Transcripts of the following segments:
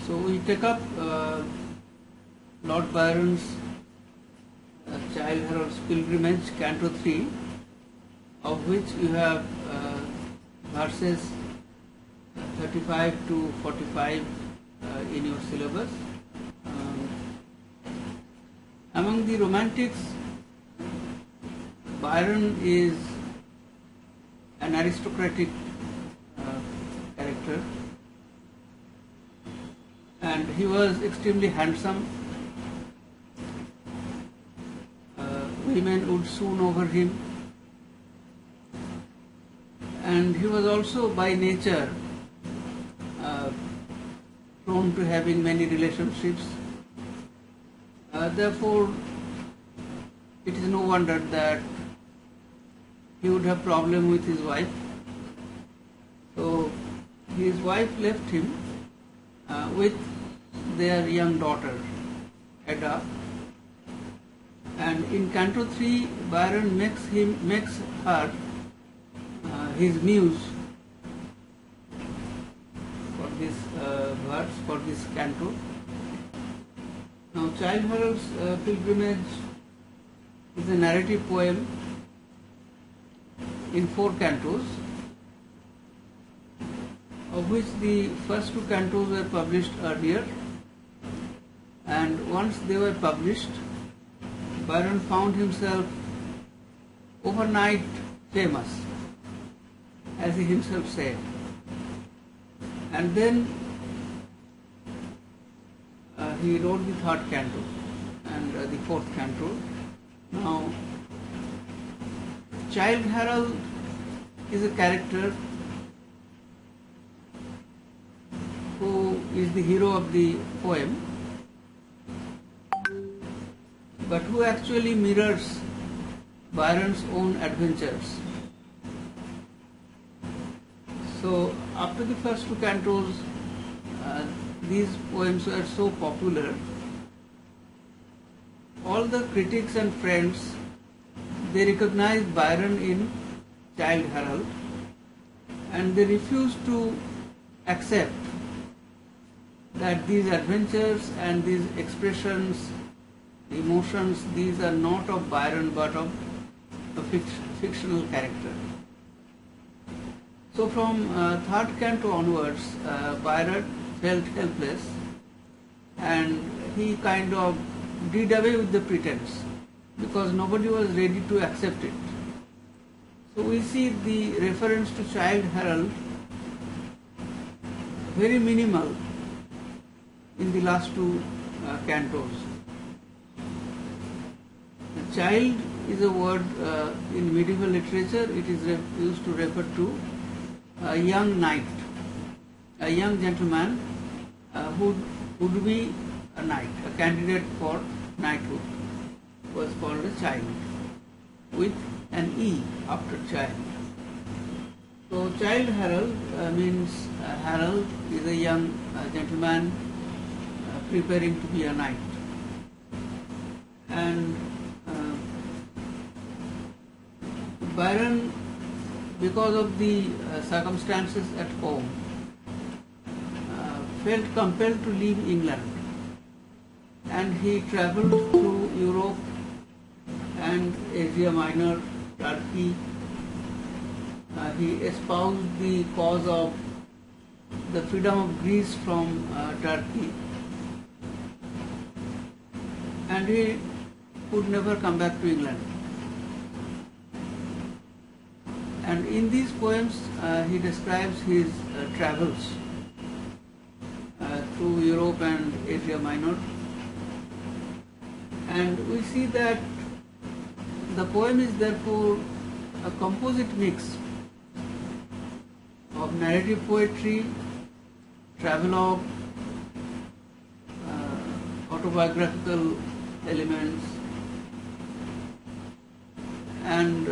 So we take up Lord Byron's Childe Harold's Pilgrimage, Canto 3, of which you have verses 35 to 45 in your syllabus. Among the romantics, Byron is an aristocratic character, and he was extremely handsome. Women would swoon over him, and he was also by nature prone to having many relationships. Therefore, it is no wonder that he would have problem with his wife. So his wife left him with their young daughter, Ada. And in Canto 3, Byron makes her his muse for this verse, for this canto. Now, Childe Harold's Pilgrimage is a narrative poem in 4 cantos, of which the first 2 cantos were published earlier, and once they were published, Byron found himself overnight famous, as he himself said. And then he wrote the 3rd canto and the 4th canto. Now, Childe Harold is a character who is the hero of the poem, but who actually mirrors Byron's own adventures. So after the first 2 cantos, these poems were so popular, all the critics and friends, they recognized Byron in Childe Harold, and they refused to accept that these adventures and these expressions, emotions, these are not of Byron but of a fictional character. So from 3rd canto onwards, Byron felt helpless, and he kind of did away with the pretense because nobody was ready to accept it. So we see the reference to Childe Harold very minimal in the last 2 cantos. Child is a word in medieval literature. It is used to refer to a young knight, a young gentleman who would be a knight, a candidate for knighthood, was called a child, with an E after child. So Childe Harold means Harold is a young gentleman preparing to be a knight. And Byron, because of the circumstances at home, felt compelled to leave England, and he travelled through Europe and Asia Minor, Turkey. He espoused the cause of the freedom of Greece from Turkey, and he could never come back to England. And in these poems, he describes his travels through Europe and Asia Minor. And we see that the poem is therefore a composite mix of narrative poetry, travelogue, autobiographical elements, and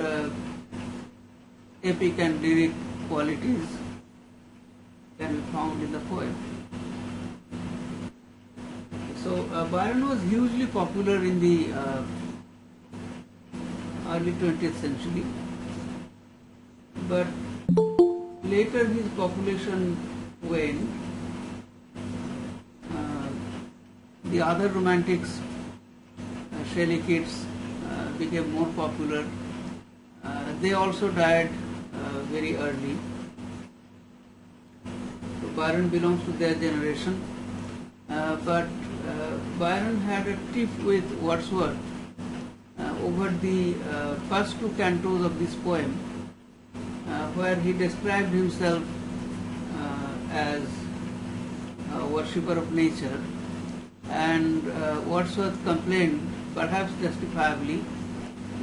epic and lyric qualities can be found in the poem. So Byron was hugely popular in the early 20th century, but later his population waned the other romantics, Shelley Keats, became more popular. They also died very early. So Byron belongs to their generation. But Byron had a tiff with Wordsworth over the first two cantos of this poem, where he described himself as a worshipper of nature, and Wordsworth complained, perhaps justifiably,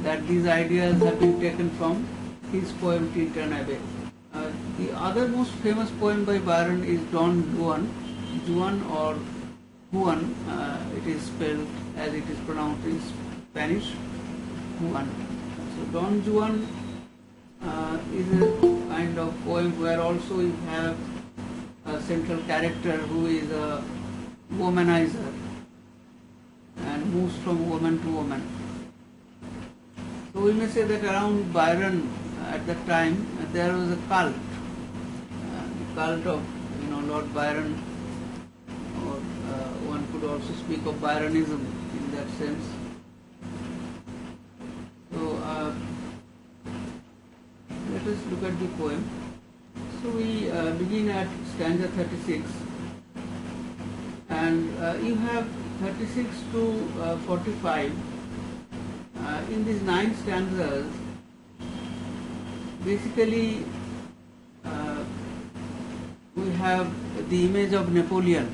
that these ideas have been taken from his poem Tintern Abbey. The other most famous poem by Byron is Don Juan, Juan or Juan, it is spelled as it is pronounced in Spanish, Juan. So Don Juan is a kind of poem where also you have a central character who is a womanizer and moves from woman to woman. So we may say that around Byron at that time there was a cult, the cult of Lord Byron, or one could also speak of Byronism in that sense. So let us look at the poem. So we begin at stanza 36, and you have 36 to 45. In these 9 stanzas, basically we have the image of Napoleon,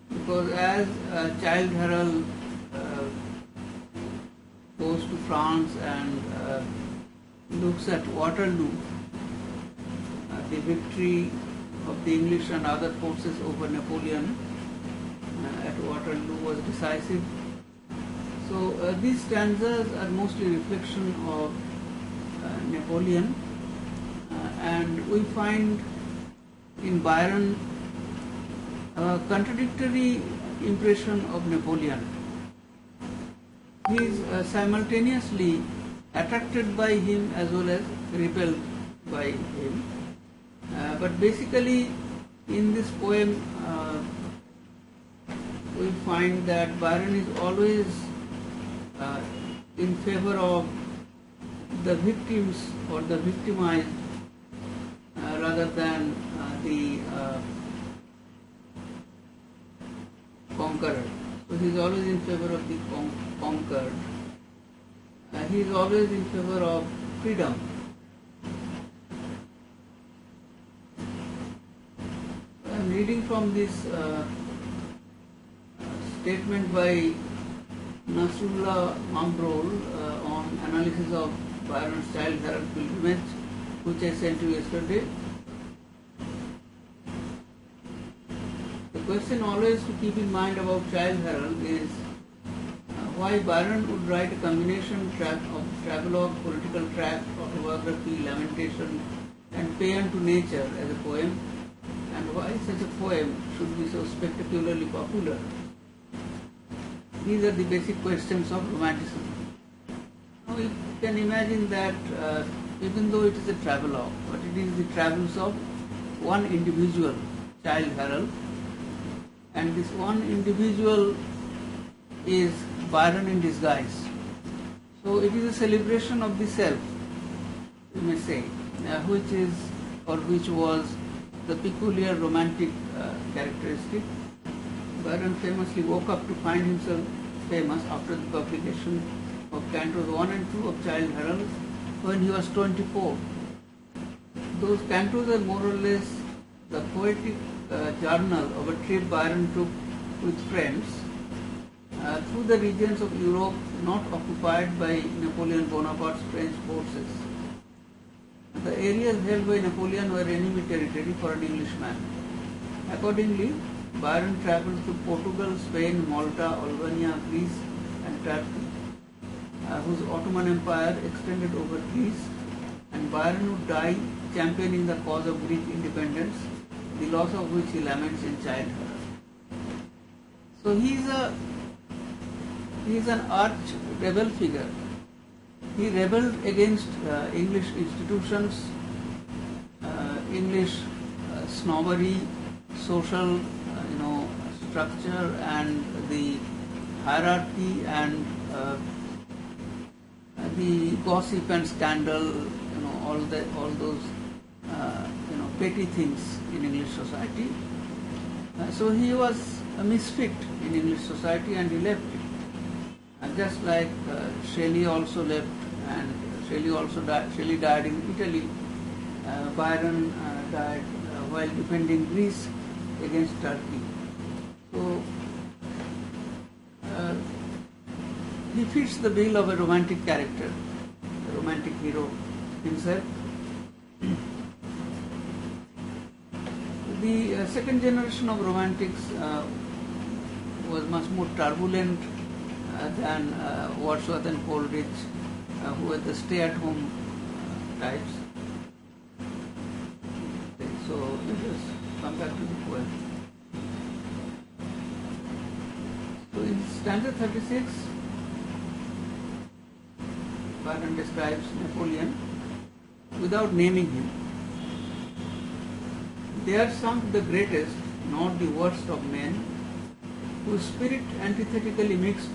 because as Childe Harold goes to France and looks at Waterloo, the victory of the English and other forces over Napoleon at Waterloo was decisive. So these stanzas are mostly reflection of Napoleon, and we find in Byron a contradictory impression of Napoleon. He is simultaneously attracted by him as well as repelled by him. But basically in this poem we find that Byron is always in favor of the victims or the victimized rather than the conqueror. So he is always in favor of the conquered. He is always in favor of freedom. I am reading from this statement by Nasrullah Mambrol on analysis of Byron's Childe Harold pilgrimage, which I sent you yesterday. The question always to keep in mind about Childe Harold is why Byron would write a combination of travelogue, political tract, autobiography, lamentation and paean to nature as a poem, and why such a poem should be so spectacularly popular. These are the basic questions of Romanticism. Now you can imagine that even though it is a travelogue, but it is the travels of one individual, Childe Harold, and this one individual is Byron in disguise. So it is a celebration of the self, you may say, which is or which was the peculiar romantic characteristic. Byron famously woke up to find himself famous after the publication of Cantos 1 and 2 of Childe Harold when he was 24. Those cantos are more or less the poetic journal of a trip Byron took with friends through the regions of Europe not occupied by Napoleon Bonaparte's French forces. The areas held by Napoleon were enemy territory for an Englishman. Accordingly, Byron travelled through Portugal, Spain, Malta, Albania, Greece and Turkey, whose Ottoman Empire extended over Greece, and Byron would die championing the cause of Greek independence, the loss of which he laments in Childe Harold. So he is an arch rebel figure. He rebelled against English institutions, English snobbery, social structure and the hierarchy and the gossip and scandal, all those petty things in English society. So he was a misfit in English society and he left it. Just like Shelley also left, and Shelley died in Italy. Byron died while defending Greece against Turkey. So he fits the bill of a romantic character, a romantic hero himself. The second generation of romantics was much more turbulent than Wordsworth and Coleridge, who were the stay-at-home types. Okay, so let us come back to the poem. So in stanza 36, Byron describes Napoleon without naming him. There sunk the greatest, not the worst of men, whose spirit antithetically mixed,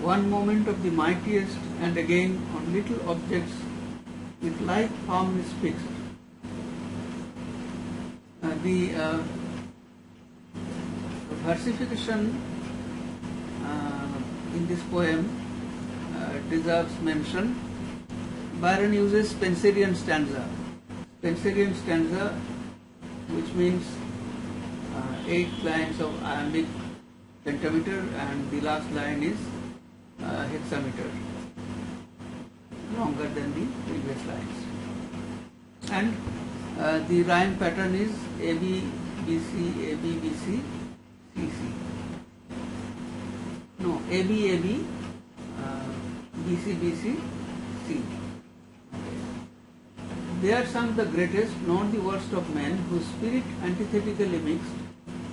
one moment of the mightiest, and again on little objects with like firmness fixed. The versification in this poem deserves mention. Byron uses Spenserian stanza. Spenserian stanza, which means 8 lines of iambic pentameter, and the last line is hexameter, longer than the previous lines. And the rhyme pattern is AB, BC, AB, BC, CC. No, AB, AB, BC, BC, C. There sunk the greatest, not the worst of men, whose spirit antithetically mixed,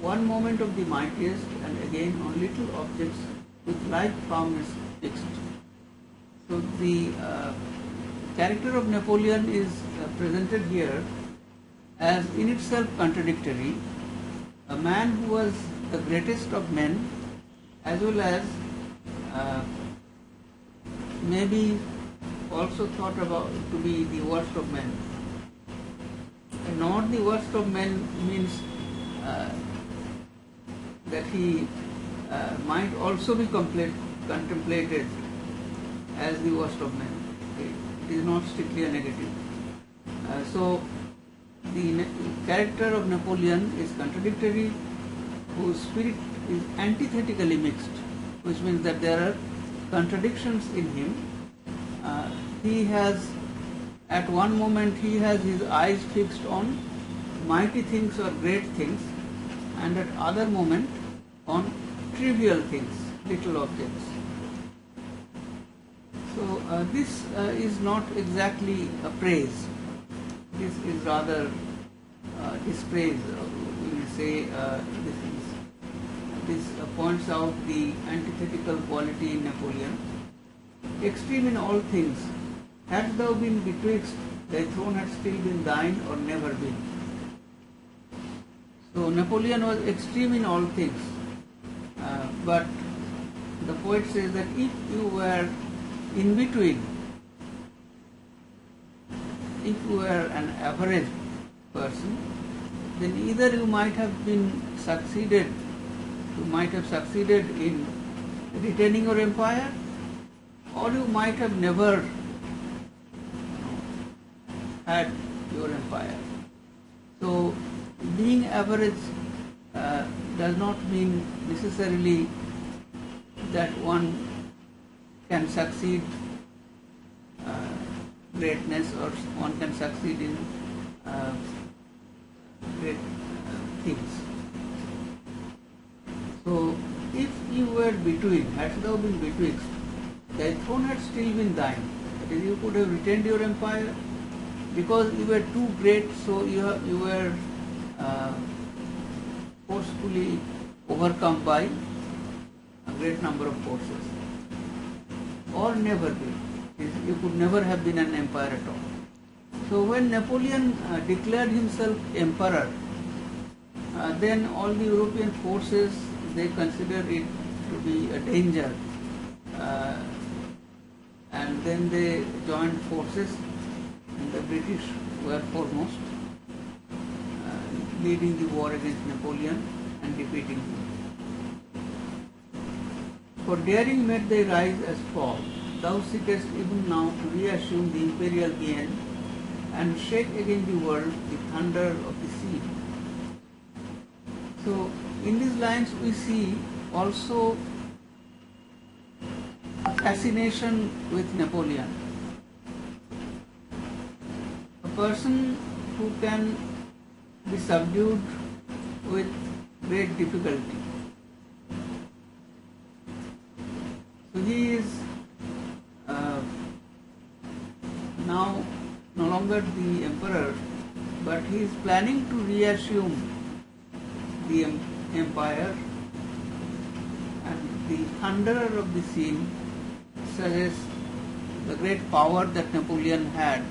one moment of the mightiest, and again on little objects with like firmness fixed. So the character of Napoleon is presented here as in itself contradictory, a man who was the greatest of men, as well as maybe also thought about to be the worst of men. And not the worst of men means that he might also be contemplated as the worst of men. It is not strictly a negative. So the character of Napoleon is contradictory, whose spirit is antithetically mixed, which means that there are contradictions in him. He has, at one moment he has his eyes fixed on mighty things or great things, and at other moment on trivial things, little objects. So this is not exactly a praise. This is rather dispraise. We will say this points out the antithetical quality in Napoleon. Extreme in all things, hadst thou been betwixt, thy throne had still been thine or never been. So Napoleon was extreme in all things, but the poet says that if you were in between, if you were an average person, then either you might have succeeded in retaining your empire, or you might have never had your empire. So being average does not mean necessarily that one can succeed greatness, or one can succeed in great things. So if you were between, hadst thou been betwixt, thy throne had still been thine. That is, you could have retained your empire, because you were too great, so you were forcefully overcome by a great number of forces. Or never be. You could never have been an empire at all. So when Napoleon declared himself emperor, then all the European forces, they considered it to be a danger, uh, and then they joined forces, and the British were foremost, leading the war against Napoleon and defeating him. For daring made thy rise as fall, thou seekest even now to reassume the imperial gain and shake again the world the thunder of the sea. So in these lines we see also a fascination with Napoleon. A person who can be subdued with great difficulty. So he is now no longer the emperor, but he is planning to reassume the empire, and the thunderer of the scene suggests the great power that Napoleon had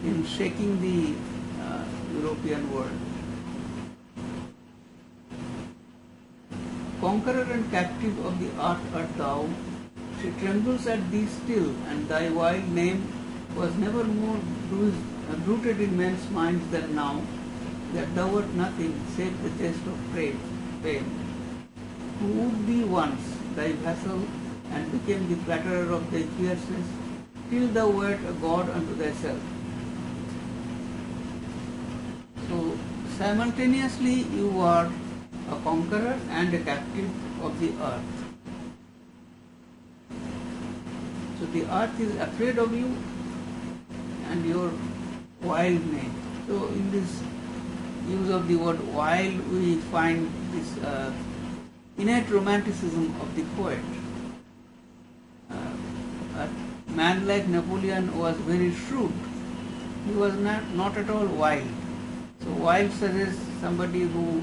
in shaking the European world. Conqueror and captive of the earth art thou, she trembles at thee still, and thy wild name was never more rooted in men's minds than now, that thou art nothing save the jest of fame, who would be once thy vassal and became the flatterer of thy fierceness, till thou wert a god unto thyself. So simultaneously you are a conqueror and a captive of the earth. So the earth is afraid of you and your wild name. So in this use of the word wild, we find this innate romanticism of the poet. A man like Napoleon was very shrewd. He was not at all wild. So wild suggests somebody who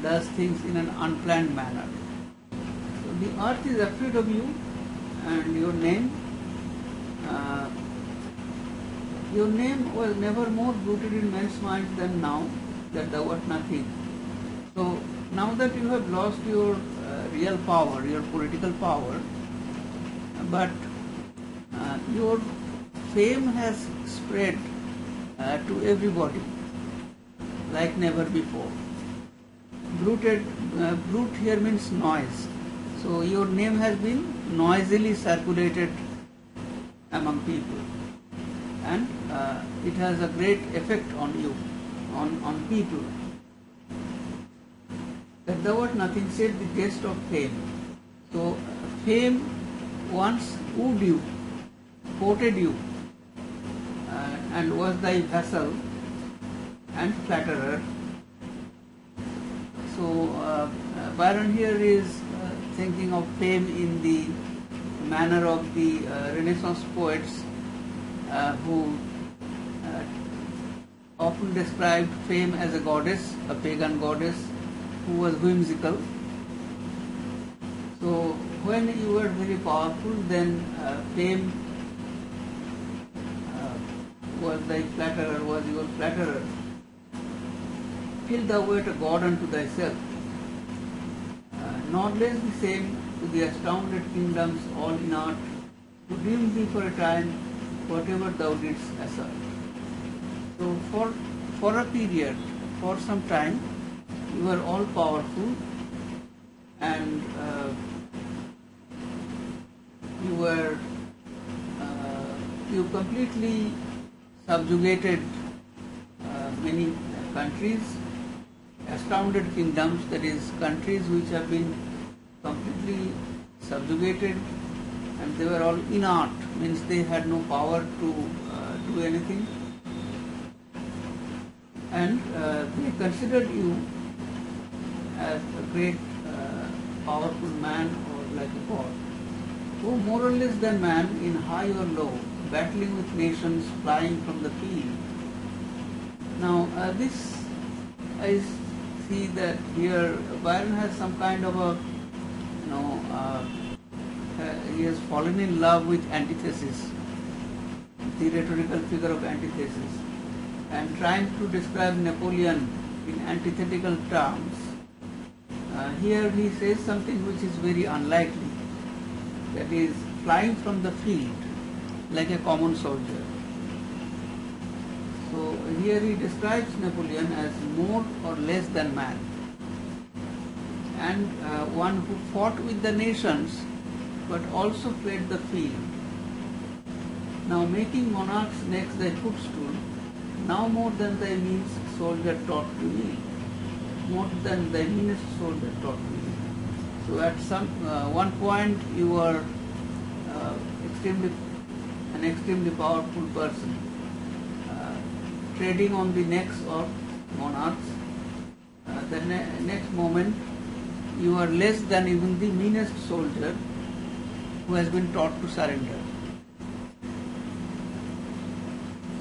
does things in an unplanned manner. So the earth is afraid of you, and your name was never more rooted in men's minds than now, that thou art nothing. So now that you have lost your real power, your political power, but your fame has spread to everybody like never before. Brute here means noise. So your name has been noisily circulated among people, and it has a great effect on you, on people. That thou art nothing save the jest of fame. So fame once wooed you, courted you, and was thy vassal and flatterer. So Byron here is thinking of fame in the manner of the Renaissance poets who often described fame as a goddess, a pagan goddess who was whimsical. So when you were very powerful, then fame was thy flatterer, was your flatterer, till thou wert a god unto thyself. Not less the same to the astounded kingdoms all inert, who deemed thee for a time whatever thou didst assert. So for a period, for some time, you were all powerful, and you completely subjugated many countries, astounded kingdoms, that is, countries which have been completely subjugated, and they were all inert, means they had no power to do anything, and they considered you as a great powerful man or like a god. Who more or less than man, in high or low, battling with nations, flying from the field. Now this, I see that here Byron has some kind of a, he has fallen in love with antithesis, the rhetorical figure of antithesis, and trying to describe Napoleon in antithetical terms, here he says something which is very unlikely, that is flying from the field like a common soldier. So here he describes Napoleon as more or less than man, and one who fought with the nations but also fed the field. Now making monarch's necks thy footstool, now more than thy meanest soldier taught to me, more than thy meanest soldier taught to me. So at some one point you are an extremely powerful person, treading on the necks of monarchs. The next moment you are less than even the meanest soldier who has been taught to surrender.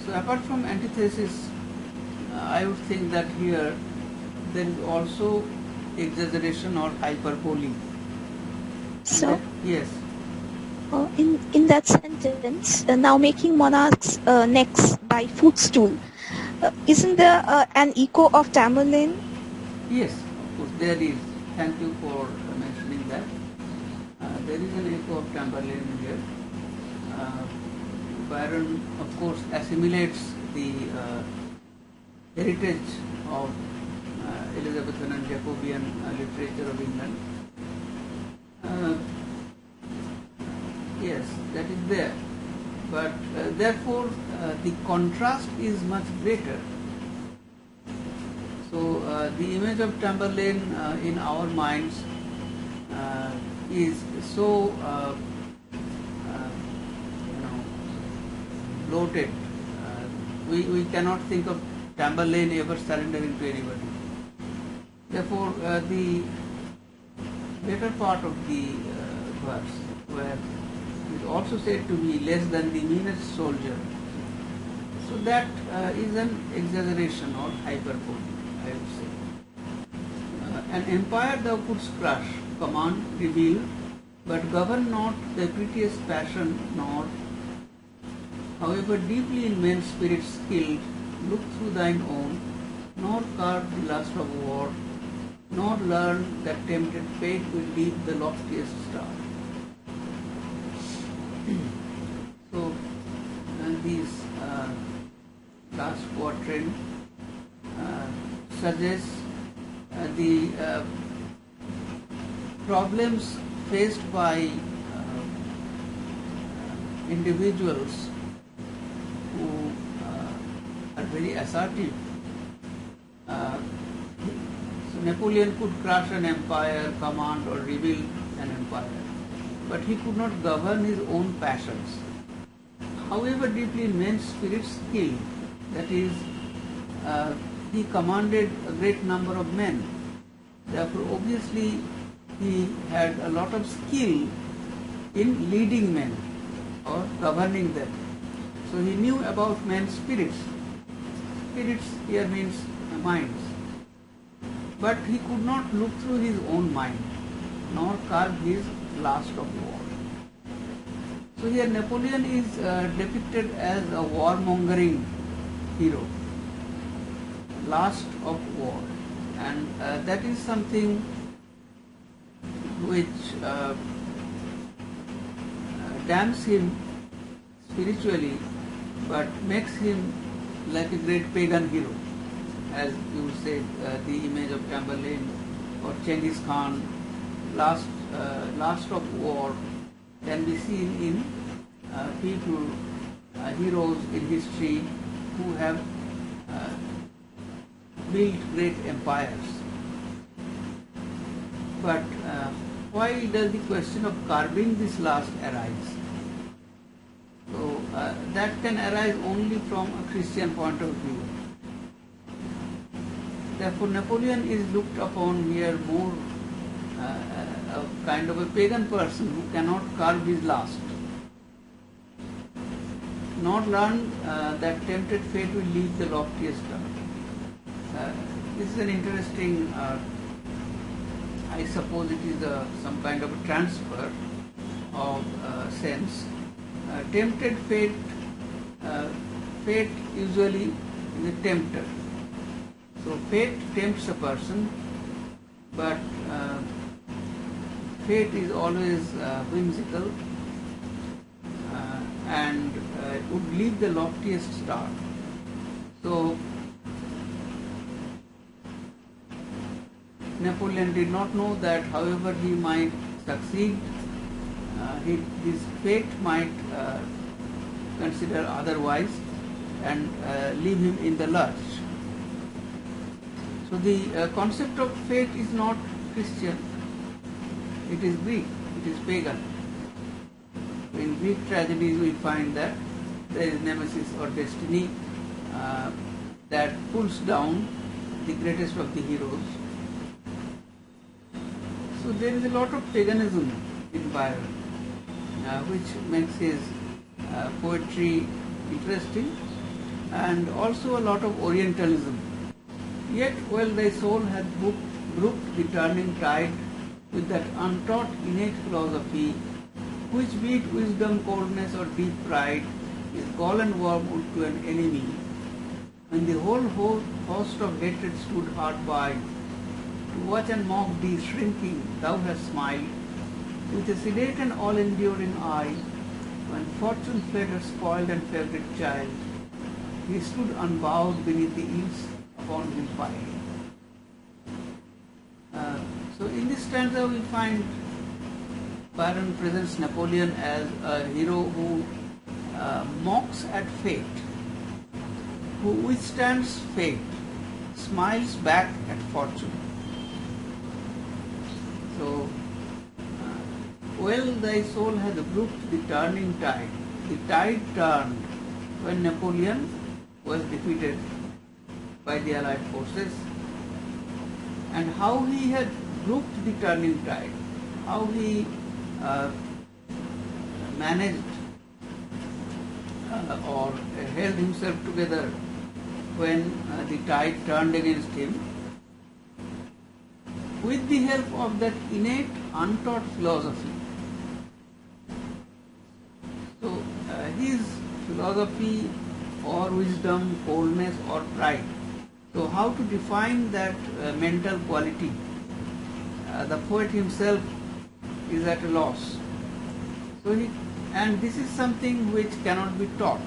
So apart from antithesis, I would think that here there is also exaggeration or hyperbole. So, yes. In that sentence, now making monarchs' necks by footstool, isn't there an echo of Tamerlane? Yes, of course there is. Thank you for mentioning that. There is an echo of Tamerlane here. Byron, of course, assimilates the heritage of Elizabethan and Jacobean literature of England. Yes, that is there. But therefore, the contrast is much greater. So, the image of Tamerlane in our minds is so bloated. We cannot think of Tamerlane ever surrendering to anybody. Therefore, the later part of the verse, where it is also said to be less than the meanest soldier, so that is an exaggeration or hyperbole, I would say. An empire thou couldst crush, command, reveal, but govern not thy prettiest passion, nor, however deeply in men's spirits skilled, look through thine own, nor carve the lust of war, nor learn that tempted fate will lead the loftiest star. So, these last quatrain suggests the problems faced by individuals who are very assertive. So Napoleon could crush an empire, command or rebuild an empire, but he could not govern his own passions. However deeply men's spirits skilled, that is, he commanded a great number of men. Therefore, obviously, he had a lot of skill in leading men or governing them. So he knew about men's spirits. Spirits here means minds. But he could not look through his own mind, nor carve his lust of war. So here Napoleon is depicted as a warmongering hero, lust of war, and that is something which damns him spiritually, but makes him like a great pagan hero, as you said, the image of Tamerlane or Genghis Khan, lust of war can be seen in people, heroes in history who have built great empires. But why does the question of curbing this lust arise? So that can arise only from a Christian point of view. Therefore, Napoleon is looked upon here more a kind of a pagan person who cannot curb his lust, not learn that tempted fate will lead the loftiest star. This is an interesting, I suppose it is some kind of a transfer of sense. Tempted fate, fate usually is a tempter. So fate tempts a person, but fate is always whimsical and would leave the loftiest star. So Napoleon did not know that however he might succeed, his fate might consider otherwise and leave him in the lurch. So the concept of fate is not Christian, it is Greek, it is pagan. In Greek tragedies we find that there is nemesis or destiny that pulls down the greatest of the heroes. So there is a lot of paganism in Byron, which makes his poetry interesting, and also a lot of Orientalism. Yet while thy soul hath grouped the turning tide with that untaught innate philosophy, which beat wisdom, coldness, or deep pride, is gall and wormwood to an enemy, when the whole host of hatred stood hard by, to watch and mock thee shrinking, thou hast smiled, with a sedate and all-enduring eye, when fortune fled her spoiled and favourite child, he stood unbowed beneath the eaves upon him piled. So in this stanza we find Byron presents Napoleon as a hero who mocks at fate, who withstands fate, smiles back at fortune. So, well, thy soul hath grouped the turning tide. The tide turned when Napoleon was defeated by the Allied forces, and how he had grouped the turning tide, how he managed or held himself together when the tide turned against him, with the help of that innate untaught philosophy. So his philosophy or wisdom, coldness or pride. So how to define that mental quality? The poet himself is at a loss. So and this is something which cannot be taught,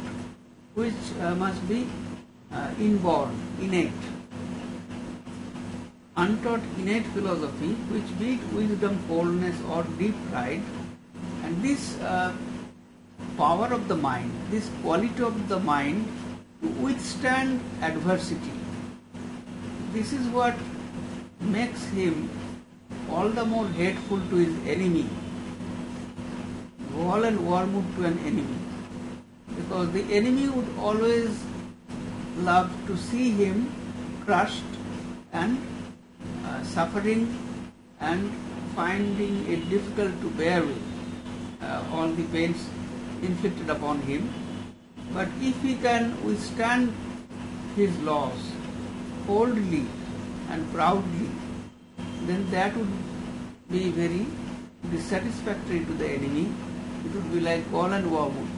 which must be inborn, innate. Untaught innate philosophy which beat wisdom, coldness or deep pride, and this power of the mind, this quality of the mind to withstand adversity. This is what makes him all the more hateful to his enemy, gall and wormwood to an enemy, because the enemy would always love to see him crushed and suffering and finding it difficult to bear with all the pains inflicted upon him. But if he can withstand his loss boldly and proudly, then that would be very dissatisfactory to the enemy. It would be like gall and wormwood.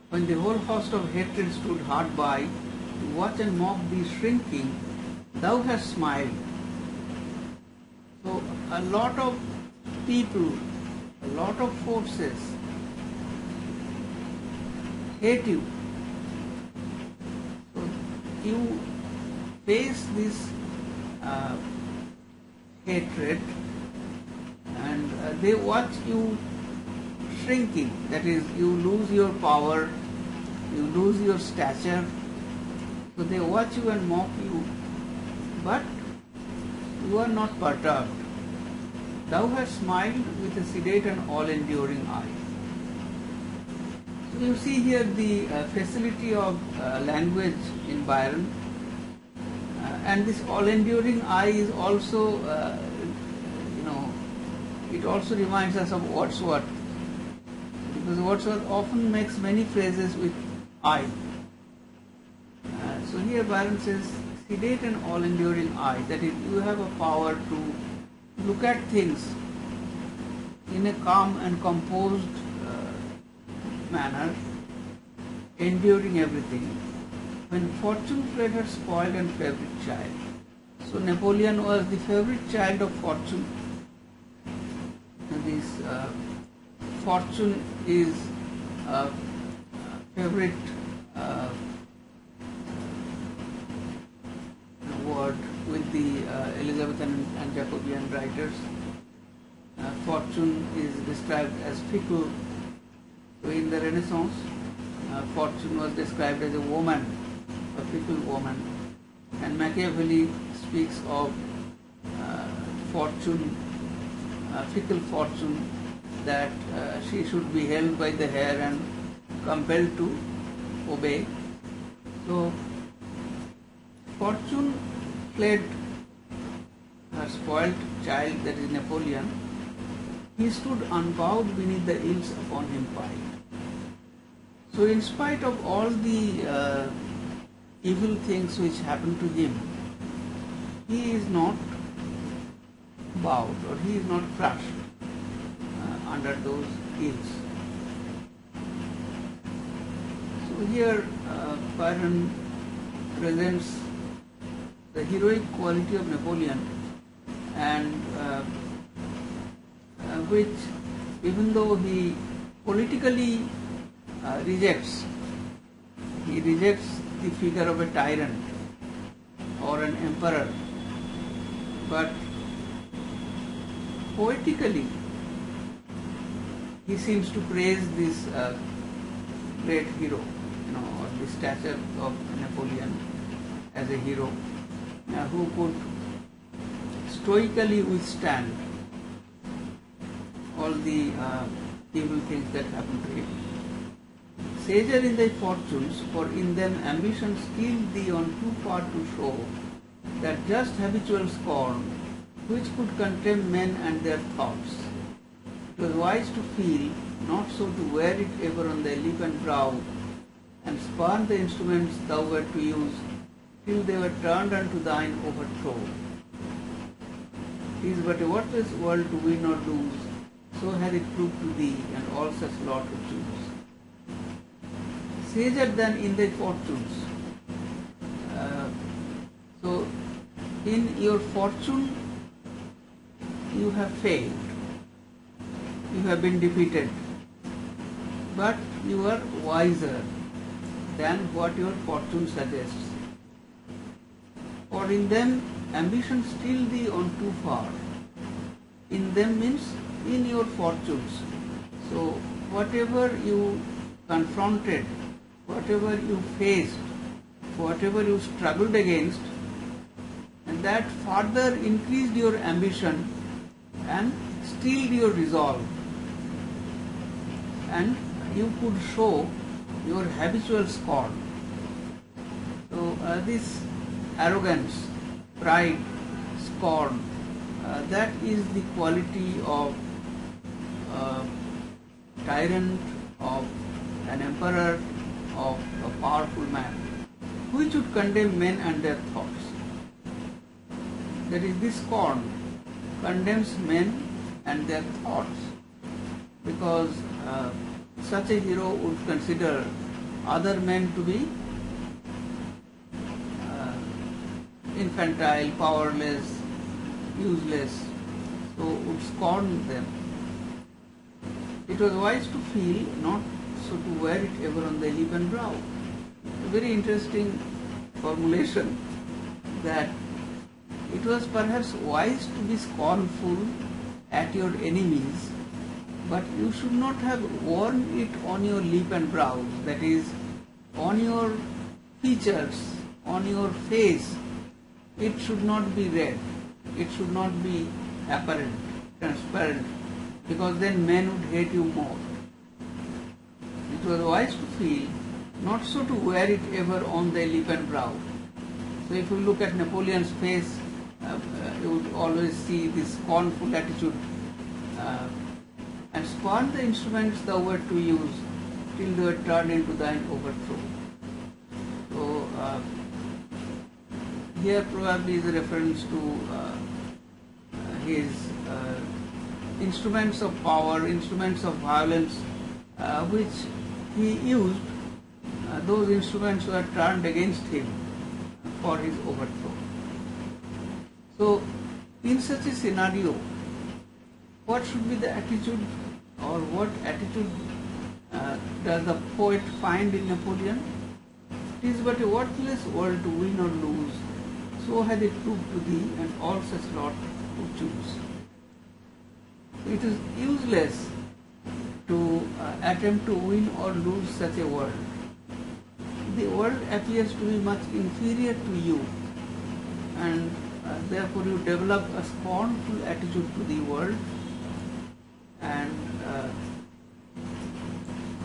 When the whole host of hatred stood hard by, to watch and mock thee shrinking, thou hast smiled. So a lot of people, a lot of forces hate you. So you face this hatred and they watch you shrinking, that is, you lose your power, you lose your stature, so they watch you and mock you, but you are not perturbed. Thou hast smiled with a sedate and all-enduring eye. So you see here the facility of language in Byron, and this all-enduring eye is also, it also reminds us of Wordsworth, because Wordsworth often makes many phrases with I. So here Byron says, sedate and all-enduring eye, that is, you have a power to look at things in a calm and composed manner, enduring everything. When fortune fled her spoiled and favourite child. So Napoleon was the favorite child of Fortune. And this Fortune is a favorite word with the Elizabethan and Jacobean writers. Fortune is described as fickle. So in the Renaissance, Fortune was described as a woman, a fickle woman. And Machiavelli speaks of Fortune, fickle Fortune, that she should be held by the hair and compelled to obey. So Fortune fled her spoilt child, that is Napoleon. He stood unbowed beneath the ills upon him piled. So in spite of all the evil things which happened to him, he is not bowed, or he is not crushed under those ills. So here Byron presents the heroic quality of Napoleon, and which, even though he politically rejects the figure of a tyrant or an emperor, but poetically he seems to praise this great hero, or the stature of Napoleon as a hero who could stoically withstand all the evil things that happened to him. Sager in thy fortunes, for in them ambition skilled thee on too far to show that just habitual scorn which could contemn men and their thoughts. It was wise to feel, not so to wear it ever on thy lip and brow, and spurn the instruments thou wert to use, till they were turned unto thine overthrow. It is but a worthless world to win or lose, so hath it proved to thee, and all such lot to choose. Sager than in thy fortunes. So, in your fortune, you have failed. You have been defeated. But you are wiser than what your fortune suggests. For in them ambition still thee on too far. In them means in your fortunes. So whatever you confronted, whatever you faced, whatever you struggled against, and that further increased your ambition and steeled your resolve, and you could show your habitual scorn. So this arrogance, pride, scorn, that is the quality of a tyrant, of an emperor, of a powerful man, which would condemn men and their thoughts. That is, this scorn condemns men and their thoughts, because such a hero would consider other men to be infantile, powerless, useless, so would scorn them. It was wise to feel, not so to wear it ever on the lip and brow. A very interesting formulation, that it was perhaps wise to be scornful at your enemies, but you should not have worn it on your lip and brows, that is, on your features, on your face. It should not be red, it should not be apparent, transparent, because then men would hate you more. It was wise to feel, not so to wear it ever on the lip and brow. So if you look at Napoleon's face, you would always see this scornful attitude, and spurn the instruments thou wert to use, till they were turned into thine overthrow. So here probably is a reference to his instruments of power, instruments of violence, which he used. Those instruments were turned against him for his overthrow. So, in such a scenario, what should be the attitude, or what attitude does the poet find in Napoleon? It is but a worthless world to win or lose, so hath it proved to thee, and all such lot to choose. It is useless to attempt to win or lose such a world. The world appears to be much inferior to you, and therefore you develop a scornful attitude to the world, and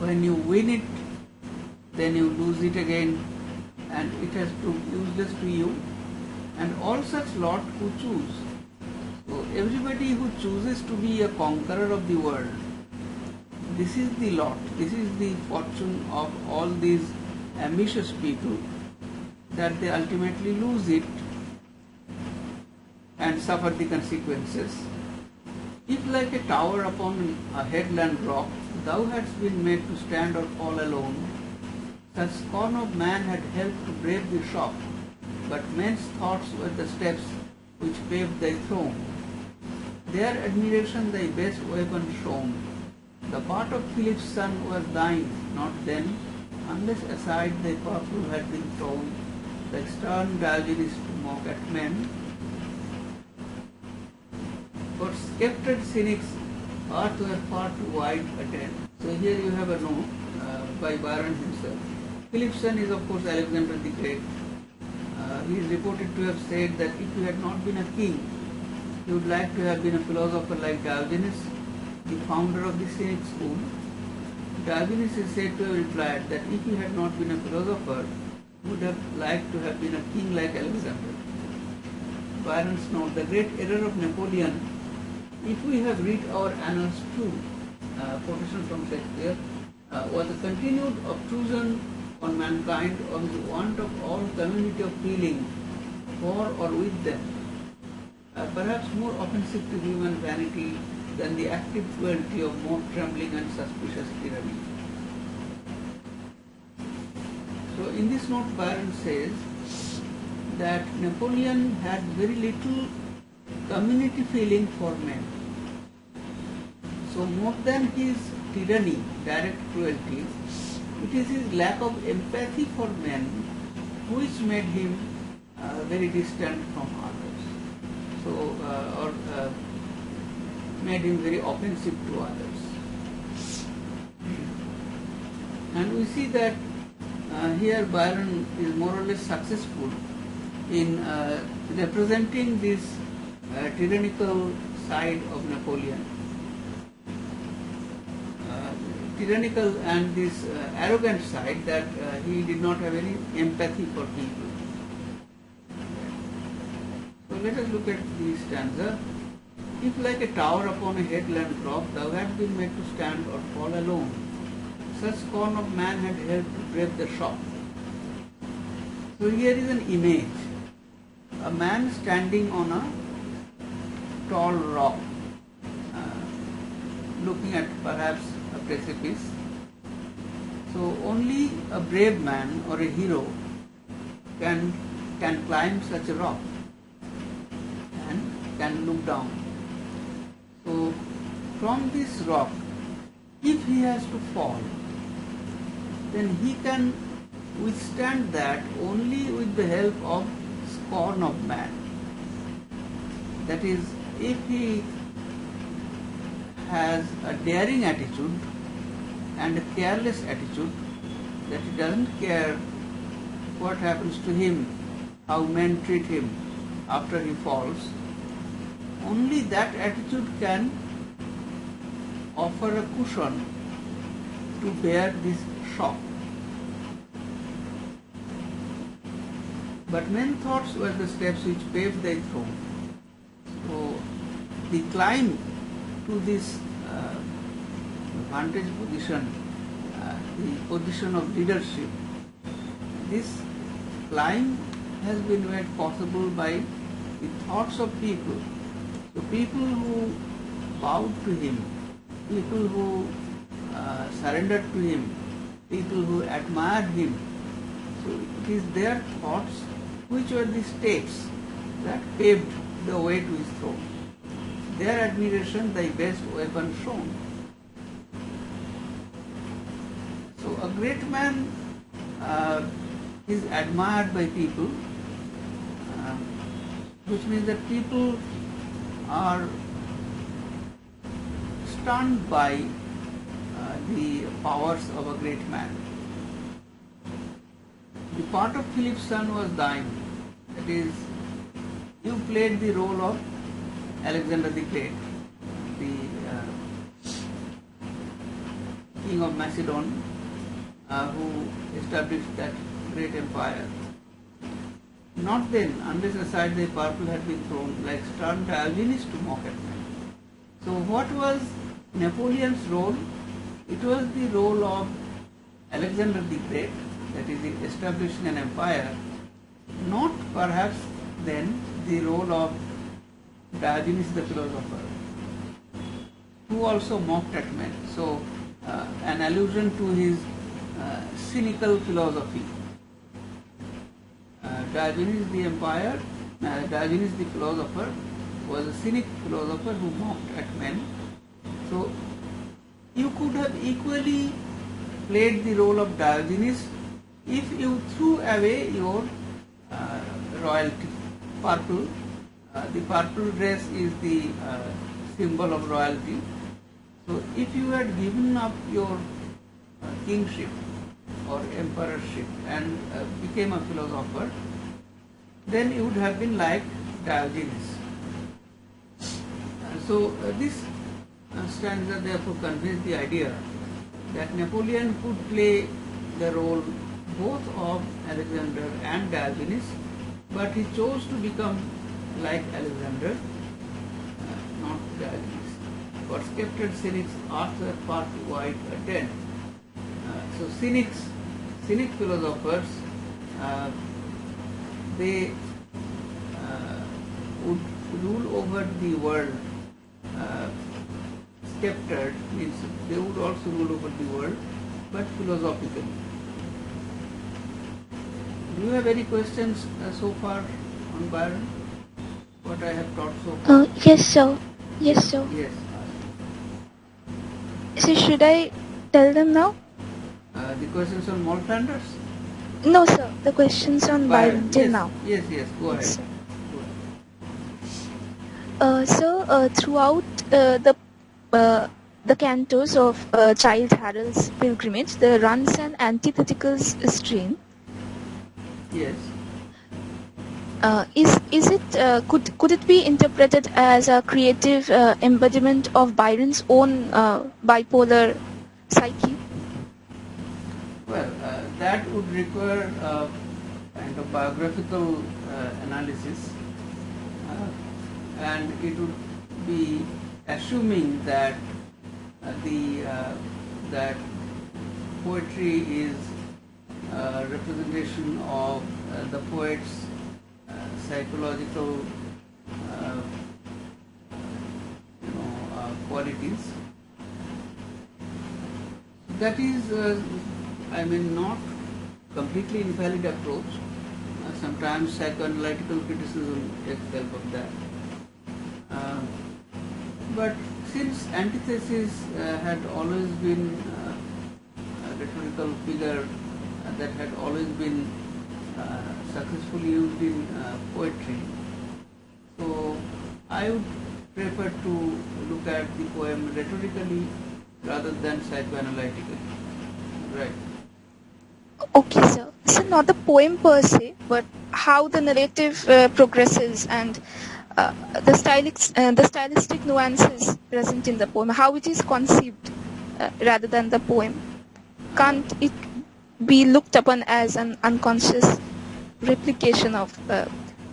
when you win it, then you lose it again, and it has proved useless to you, and all such lot who choose. So everybody who chooses to be a conqueror of the world, this is the lot, this is the fortune of all these ambitious people, that they ultimately lose it and suffer the consequences. If like a tower upon a headland rock, thou hadst been made to stand or fall alone, such scorn of man had helped to brave the shock, but men's thoughts were the steps which paved thy throne. Their admiration thy best weapon shown. The part of Philip's son was thine, not then, unless aside thy purple had been thrown, the stern Diogenes to mock at men. For sceptred cynics, paths were far too wide attend. So here you have a note by Byron himself. Philip's son is of course Alexander the Great. He is reported to have said that if he had not been a king, he would like to have been a philosopher like Diogenes, the founder of the Cynic school. Diogenes is said to have replied that if he had not been a philosopher, he would have liked to have been a king like Alexander. Byron's note, the great error of Napoleon, if we have read our annals true, quotation from Shakespeare, was a continued obtrusion on mankind of his want of all community of feeling for or with them, perhaps more offensive to human vanity than the active cruelty of more trembling and suspicious tyranny. So in this note Byron says that Napoleon had very little community feeling for men. So more than his tyranny, direct cruelty, it is his lack of empathy for men which made him very distant from others. So, made him very offensive to others. And we see that here Byron is more or less successful in representing this tyrannical side of Napoleon. Tyrannical and this arrogant side, that he did not have any empathy for people. So let us look at the stanza. If like a tower upon a headland rock, thou hadst been made to stand or fall alone, such scorn of man had helped to brave the shock. So here is an image, a man standing on a tall rock, looking at perhaps a precipice. So only a brave man or a hero can climb such a rock and can look down. So from this rock, if he has to fall, then he can withstand that only with the help of scorn of man. That is, if he has a daring attitude and a careless attitude, that he doesn't care what happens to him, how men treat him after he falls, only that attitude can offer a cushion to bear this shock. But men's thoughts were the steps which paved thy throne. So the climb to this vantage position, the position of leadership, this climb has been made possible by the thoughts of people. So people who bowed to him, people who surrendered to him, people who admired him. So it is their thoughts which were the steps that paved the way to his throne. Their admiration thy best weapon shown. So a great man is admired by people, which means that people are stunned by the powers of a great man. The part of Philip's son was thine. That is, you played the role of Alexander the Great, the king of Macedon, who established that great empire. Not then, unless aside the purple had been thrown, like stern Diogenes to mock at men. So what was Napoleon's role? It was the role of Alexander the Great, that is, in establishing an empire, not perhaps then the role of Diogenes the philosopher, who also mocked at men. So an allusion to his cynical philosophy. Diogenes the philosopher was a cynic philosopher who mocked at men. So you could have equally played the role of Diogenes if you threw away your royalty. Purple, the purple dress is the symbol of royalty. So if you had given up your kingship or emperorship and became a philosopher, then you would have been like Diogenes. So this stanza therefore conveys the idea that Napoleon could play the role both of Alexander and Diogenes, but he chose to become like Alexander, not Diogenes. For sceptred cynics, Arthur far too wide a den. So cynic philosophers, they would rule over the world. Sceptred means they would also rule over the world, but philosophically. Do you have any questions so far on Byron? What I have taught so far? Yes, sir. Yes, sir. Yes. So should I tell them now? The questions on Maltlanders? No, sir. The questions on Byron till yes, now. Yes, go ahead. Yes, sir. Go ahead. So throughout the cantos of Childe Harold's Pilgrimage, there runs an antithetical strain. Yes. Is it could it be interpreted as a creative embodiment of Byron's own bipolar psyche? Well, that would require a kind of biographical analysis, and it would be assuming that that poetry is a representation of the poet's psychological qualities. That is, not completely invalid approach. Sometimes psychoanalytical criticism takes help of that. But since antithesis had always been a rhetorical figure that had always been successfully used in poetry, so I would prefer to look at the poem rhetorically rather than psychoanalytically. Right. Okay, sir. So not the poem per se, but how the narrative progresses and the stylistic nuances present in the poem, how it is conceived rather than the poem. Can't it be looked upon as an unconscious replication of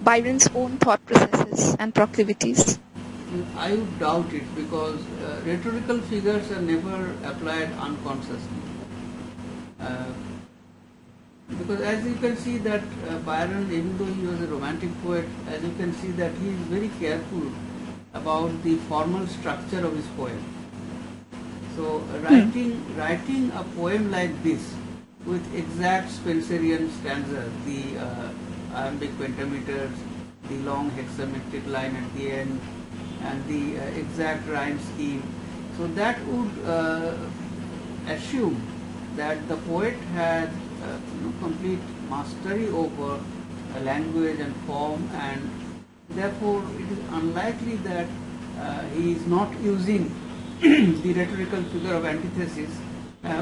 Byron's own thought processes and proclivities? I would doubt it, because rhetorical figures are never applied unconsciously. Because as you can see that Byron, even though he was a romantic poet, as you can see that he is very careful about the formal structure of his poem. So writing a poem like this with exact Spenserian stanzas, the iambic pentameters, the long hexametric line at the end, and the exact rhyme scheme. So that would assume that the poet had complete mastery over language and form, and therefore it is unlikely that he is not using the rhetorical figure of antithesis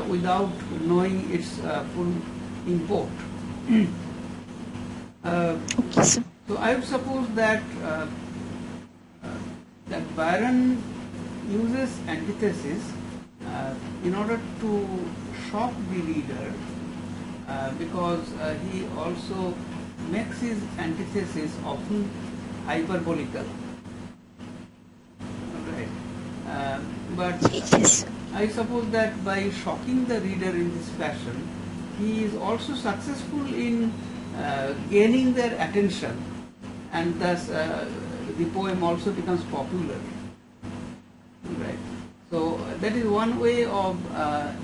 without knowing its full import. Okay, sir. So I would suppose that Byron uses antithesis in order to shock the reader, because he also makes his antithesis often hyperbolical. Right. But Yes. I suppose that by shocking the reader in this fashion, he is also successful in gaining their attention, and thus the poem also becomes popular. Right. So that is one way of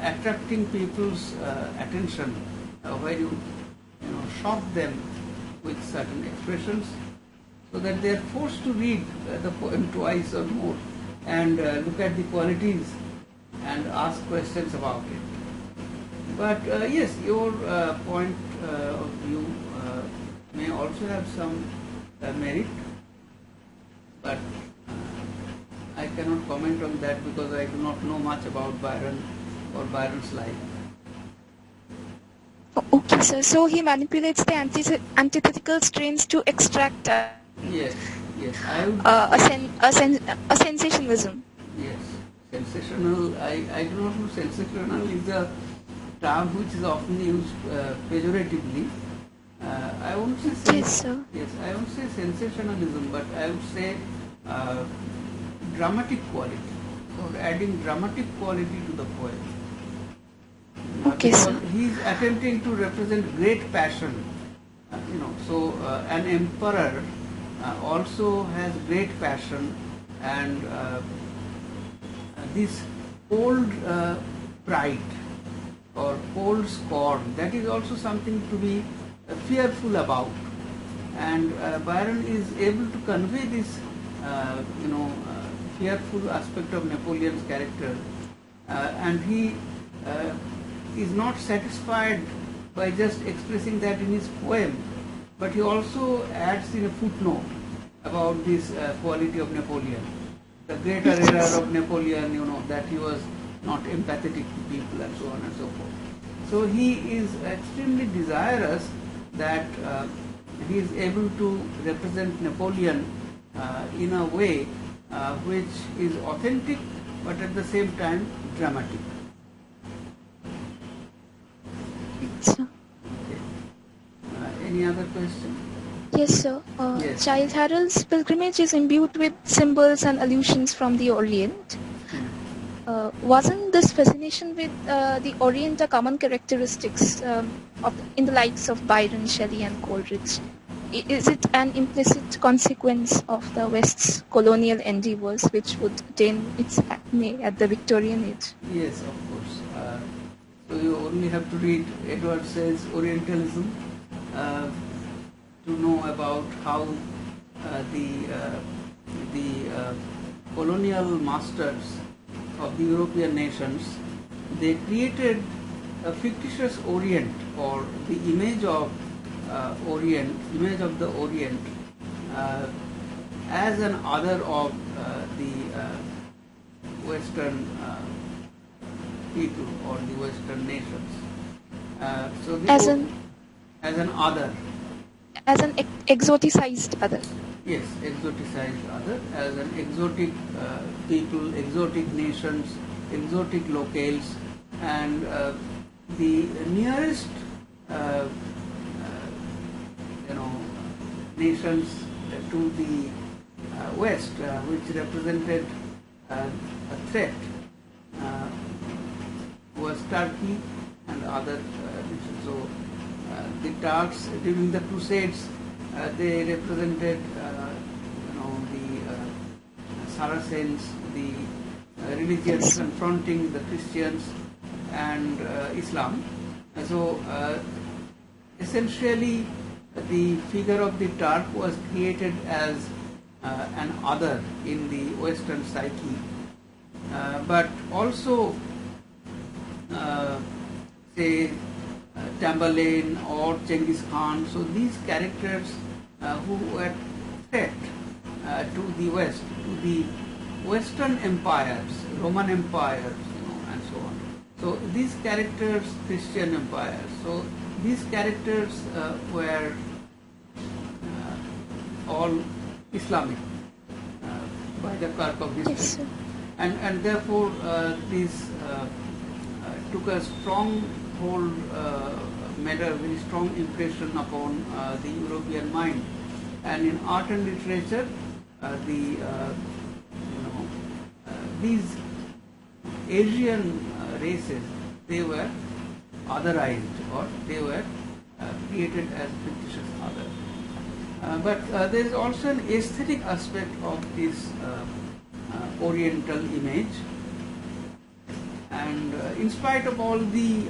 attracting people's attention, where you shock them with certain expressions, so that they are forced to read the poem twice or more and look at the qualities and ask questions about it. But yes, your point of view may also have some merit, but I cannot comment on that because I do not know much about Byron or Byron's life. Okay, sir. So he manipulates the antithetical strains to extract Yes, I would. a sensationalism. Yes, sensational. I do not know. Sensational is a term which is often used pejoratively. I won't say Yes, sir. yes, I won't say sensationalism, but I would say dramatic quality, or adding dramatic quality to the poem. Okay, because sir. he is attempting to represent great passion. So an emperor also has great passion, and this old pride or old scorn, that is also something to be fearful about. And Byron is able to convey this, fearful aspect of Napoleon's character, and he is not satisfied by just expressing that in his poem, but he also adds in a footnote about this quality of Napoleon, the greater error of Napoleon, that he was not empathetic to people and so on and so forth. So he is extremely desirous that he is able to represent Napoleon in a way which is authentic but at the same time dramatic. Sir. Okay. Any other question? Yes, sir. Yes. Childe Harold's pilgrimage is imbued with symbols and allusions from the Orient. Wasn't this fascination with the Orient a common characteristics in the likes of Byron, Shelley and Coleridge? Is it an implicit consequence of the West's colonial endeavors which would attain its acme at the Victorian age? Yes, of course. So you only have to read Edward Said's Orientalism to know about how the colonial masters of the European nations, they created a fictitious Orient, or the image of image of the Orient as an other of the Western people or the Western nations. So As an other. As an exoticized other. Yes, exoticized other, as an exotic people, exotic nations, exotic locales, and the nearest nations to the West, which represented a threat, was Turkey and other nations. So the Turks during the Crusades, they represented the Saracens, the religions confronting the Christians and Islam. So essentially the figure of the Turk was created as an other in the Western psyche, but also say Tamerlane or Genghis Khan. So these characters who were threat to the West, to the Western empires, Roman empires, and so on. So these characters, Christian empires. So these characters were all Islamic by the curve of history. Yes, sir. And therefore these took a strong hold, made a very strong impression upon the European mind. And in art and literature, these Asian races, they were otherized, or they were created as fictitious others. But there is also an aesthetic aspect of this Oriental image, and in spite of all the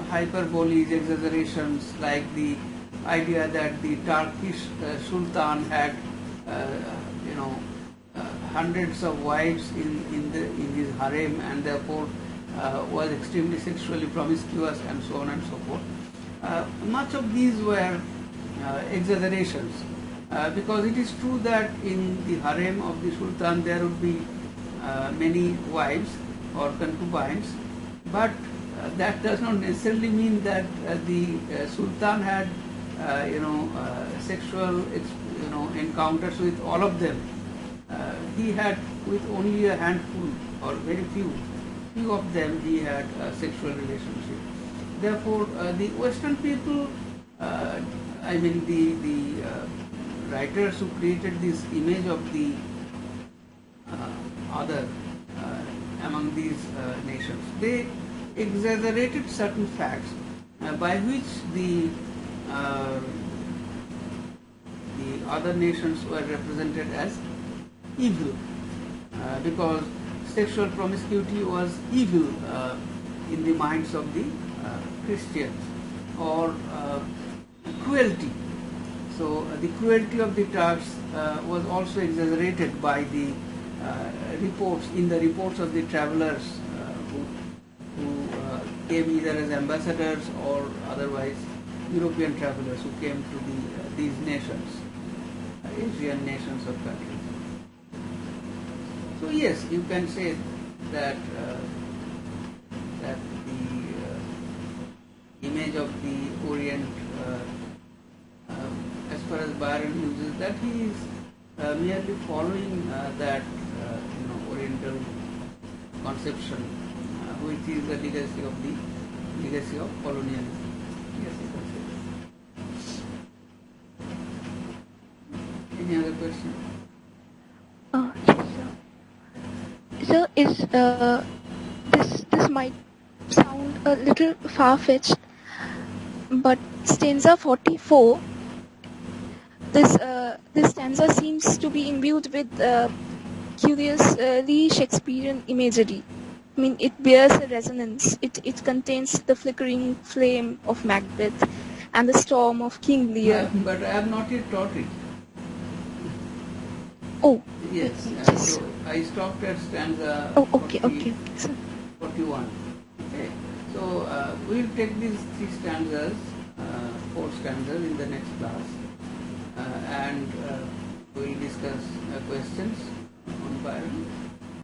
hyperboles, exaggerations, like the idea that the Turkish Sultan had, hundreds of wives in his harem, and therefore was extremely sexually promiscuous, and so on and so forth. Much of these were exaggerations, because it is true that in the harem of the Sultan there would be many wives or concubines, but that does not necessarily mean that the Sultan had sexual encounters with all of them. He had with only a handful or very few of them he had a sexual relationship. Therefore, the Western people, the writers who created this image of the other among these nations, they exaggerated certain facts by which the other nations were represented as evil, because sexual promiscuity was evil in the minds of the Christians, or cruelty. So the cruelty of the Turks was also exaggerated by the reports of the travelers who came either as ambassadors or otherwise European travelers who came to these nations, Asian nations or countries. So yes, you can say that that the image of the Orient, as far as Byron uses, that he is merely following that Oriental conception, which is the legacy of colonialism. Yes, you can say that. Any other question? Yes, sir. Sir, this might sound a little far-fetched, but stanza 44, this stanza seems to be imbued with curiously Shakespearean imagery. I mean, it bears a resonance. It contains the flickering flame of Macbeth and the storm of King Lear. But I have not yet taught it. Oh. Yes. Yes. So I stopped at stanza Oh, okay, okay. So, 41. Okay. So we will take these three stanzas, four stanzas in the next class, and we will discuss questions.